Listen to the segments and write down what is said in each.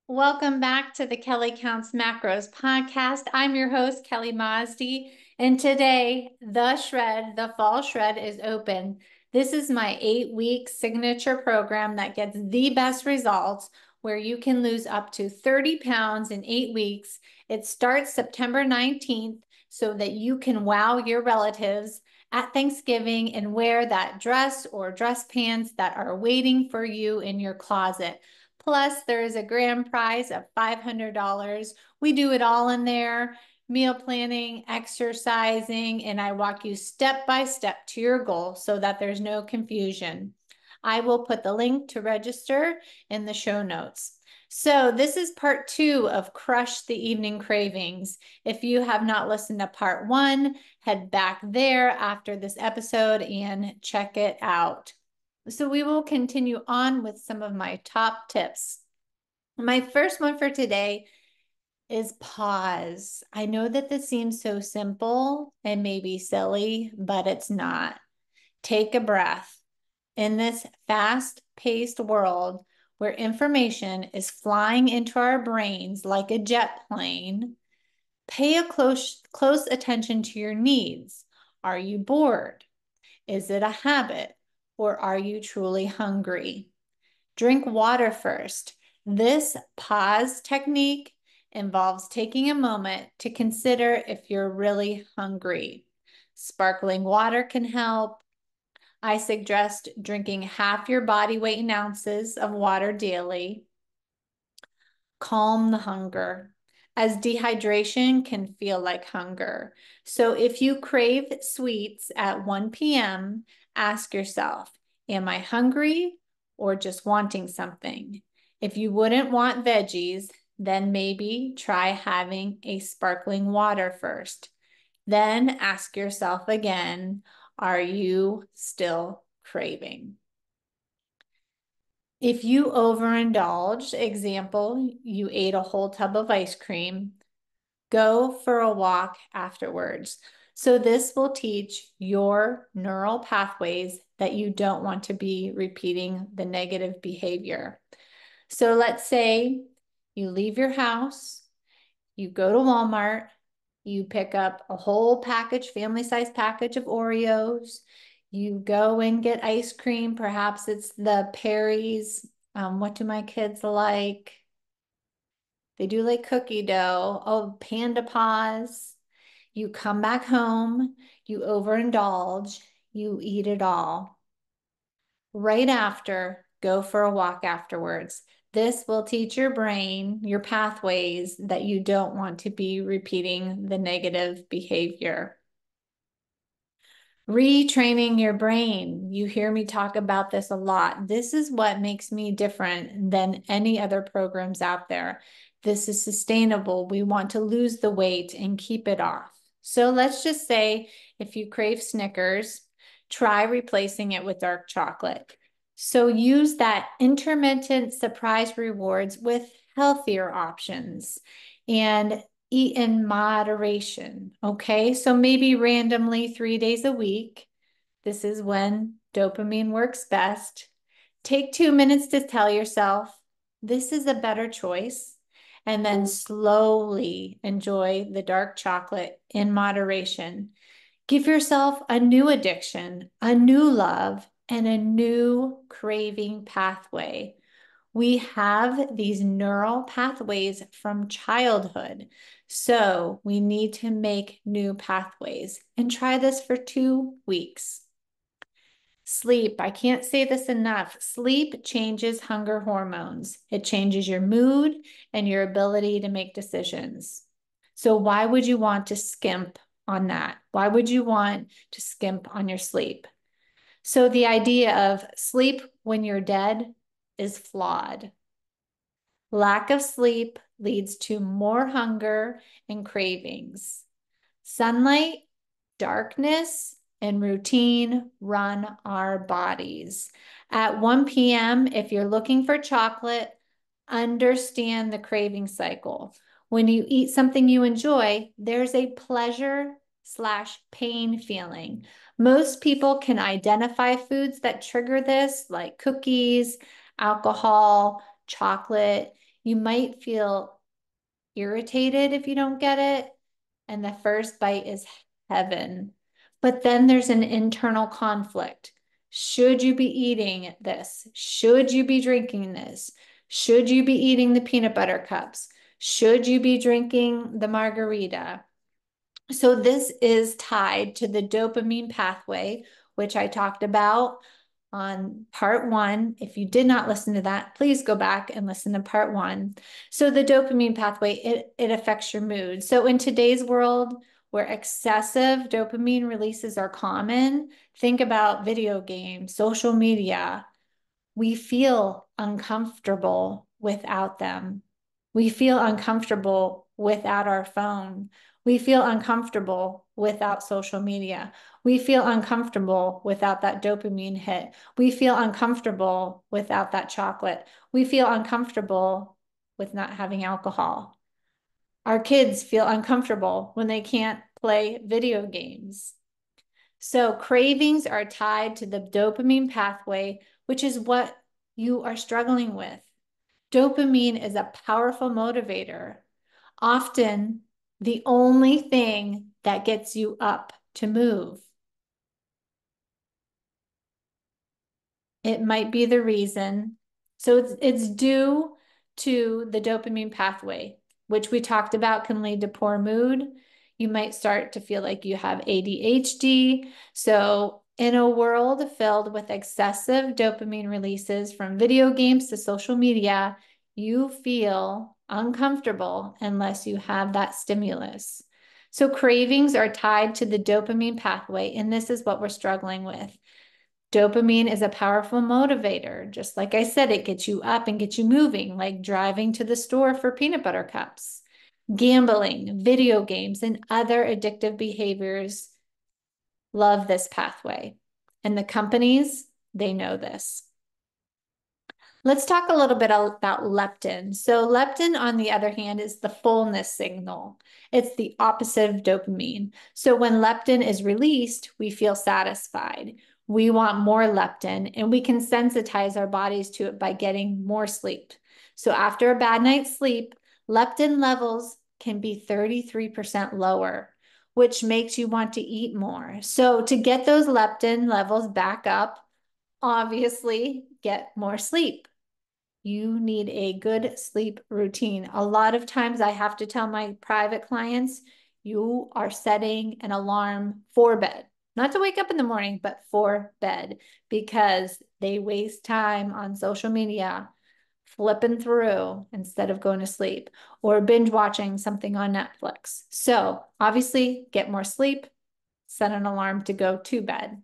Welcome back to the Kelly Counts Macros podcast. I'm your host, Kelly Mazdi, and today the fall shred is open. This is my 8-week signature program that gets the best results where you can lose up to 30 pounds in 8 weeks. It starts September 19th so that you can wow your relatives at Thanksgiving and wear that dress or dress pants that are waiting for you in your closet. Plus, there is a grand prize of $500. We do it all in there, meal planning, exercising, and I walk you step by step to your goal so that there's no confusion. I will put the link to register in the show notes. So this is part 2 of Crush the Evening Cravings. If you have not listened to part 1, head back there after this episode and check it out. So we will continue on with some of my top tips. My first one for today is pause. I know that this seems so simple and maybe silly, but it's not. Take a breath. In this fast-paced world where information is flying into our brains like a jet plane, pay a close attention to your needs. Are you bored? Is it a habit? Or are you truly hungry? Drink water first. This pause technique involves taking a moment to consider if you're really hungry. Sparkling water can help. I suggest drinking half your body weight in ounces of water daily. Calm the hunger, as dehydration can feel like hunger. So if you crave sweets at 1 p.m., ask yourself, am I hungry or just wanting something? If you wouldn't want veggies, then maybe try having a sparkling water first. Then ask yourself again, are you still craving? If you overindulge, example, you ate a whole tub of ice cream, go for a walk afterwards. So this will teach your neural pathways that you don't want to be repeating the negative behavior. So let's say you leave your house, you go to Walmart, you pick up a whole package, family-size package of Oreos. You go and get ice cream. Perhaps it's the Perry's. What do my kids like? They do like cookie dough. Oh, Panda Paws. You come back home, you overindulge, you eat it all. Right after, go for a walk afterwards. This will teach your brain, your pathways, that you don't want to be repeating the negative behavior. Retraining your brain. You hear me talk about this a lot. This is what makes me different than any other programs out there. This is sustainable. We want to lose the weight and keep it off. So let's just say if you crave Snickers, try replacing it with dark chocolate. So use that intermittent surprise rewards with healthier options and eat in moderation. Okay. So maybe randomly 3 days a week. This is when dopamine works best. Take 2 minutes to tell yourself, this is a better choice. And then slowly enjoy the dark chocolate in moderation. Give yourself a new addiction, a new love, and a new craving pathway. We have these neural pathways from childhood. So we need to make new pathways and try this for 2 weeks. Sleep, I can't say this enough. Sleep changes hunger hormones. It changes your mood and your ability to make decisions. So why would you want to skimp on that? Why would you want to skimp on your sleep? So the idea of sleep when you're dead is flawed. Lack of sleep leads to more hunger and cravings. Sunlight, darkness, and routine run our bodies. At 1 p.m., if you're looking for chocolate, understand the craving cycle. When you eat something you enjoy, there's a pleasure/pain feeling. Most people can identify foods that trigger this, like cookies, alcohol, chocolate. You might feel irritated if you don't get it. And the first bite is heaven. But then there's an internal conflict. Should you be eating this? Should you be drinking this? Should you be eating the peanut butter cups? Should you be drinking the margarita? So this is tied to the dopamine pathway, which I talked about on part one. If you did not listen to that, please go back and listen to part one. So the dopamine pathway, it affects your mood. So in today's world where excessive dopamine releases are common, think about video games, social media. We feel uncomfortable without them. We feel uncomfortable without our phone. We feel uncomfortable without social media. We feel uncomfortable without that dopamine hit. We feel uncomfortable without that chocolate. We feel uncomfortable with not having alcohol. Our kids feel uncomfortable when they can't play video games. So cravings are tied to the dopamine pathway, which is what you are struggling with. Dopamine is a powerful motivator, often the only thing that gets you up to move. It might be the reason. So it's due to the dopamine pathway, which we talked about can lead to poor mood. You might start to feel like you have ADHD. So in a world filled with excessive dopamine releases from video games to social media, you feel uncomfortable unless you have that stimulus. So cravings are tied to the dopamine pathway, and this is what we're struggling with. Dopamine is a powerful motivator. Just like I said, it gets you up and gets you moving, like driving to the store for peanut butter cups. Gambling, video games, and other addictive behaviors love this pathway. And the companies, they know this. Let's talk a little bit about leptin. So leptin, on the other hand, is the fullness signal. It's the opposite of dopamine. So when leptin is released, we feel satisfied. We want more leptin, and we can sensitize our bodies to it by getting more sleep. So after a bad night's sleep, leptin levels can be 33% lower, which makes you want to eat more. So to get those leptin levels back up, obviously get more sleep. You need a good sleep routine. A lot of times I have to tell my private clients, you are setting an alarm for bed, not to wake up in the morning, but for bed, because they waste time on social media, flipping through instead of going to sleep, or binge watching something on Netflix. So obviously get more sleep, set an alarm to go to bed.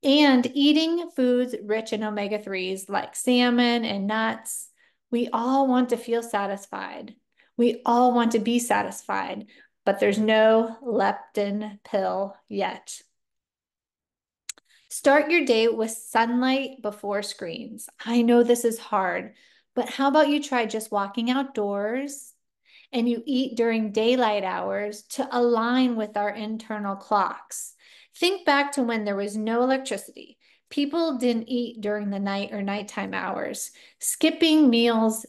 And eating foods rich in omega-3s like salmon and nuts, we all want to feel satisfied. We all want to be satisfied, but there's no leptin pill yet. Start your day with sunlight before screens. I know this is hard, but how about you try just walking outdoors and you eat during daylight hours to align with our internal clocks? Think back to when there was no electricity. People didn't eat during the night or nighttime hours. Skipping meals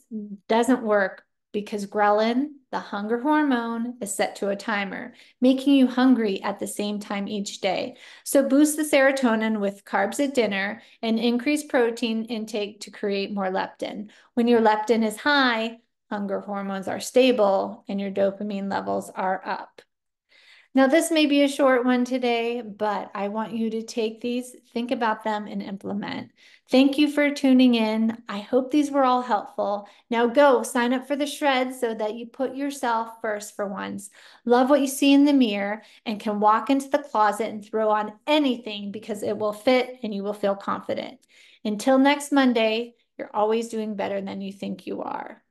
doesn't work because ghrelin, the hunger hormone, is set to a timer, making you hungry at the same time each day. So boost the serotonin with carbs at dinner and increase protein intake to create more leptin. When your leptin is high, hunger hormones are stable and your dopamine levels are up. Now, this may be a short one today, but I want you to take these, think about them, and implement. Thank you for tuning in. I hope these were all helpful. Now go sign up for the shred so that you put yourself first for once. Love what you see in the mirror and can walk into the closet and throw on anything because it will fit and you will feel confident. Until next Monday, you're always doing better than you think you are.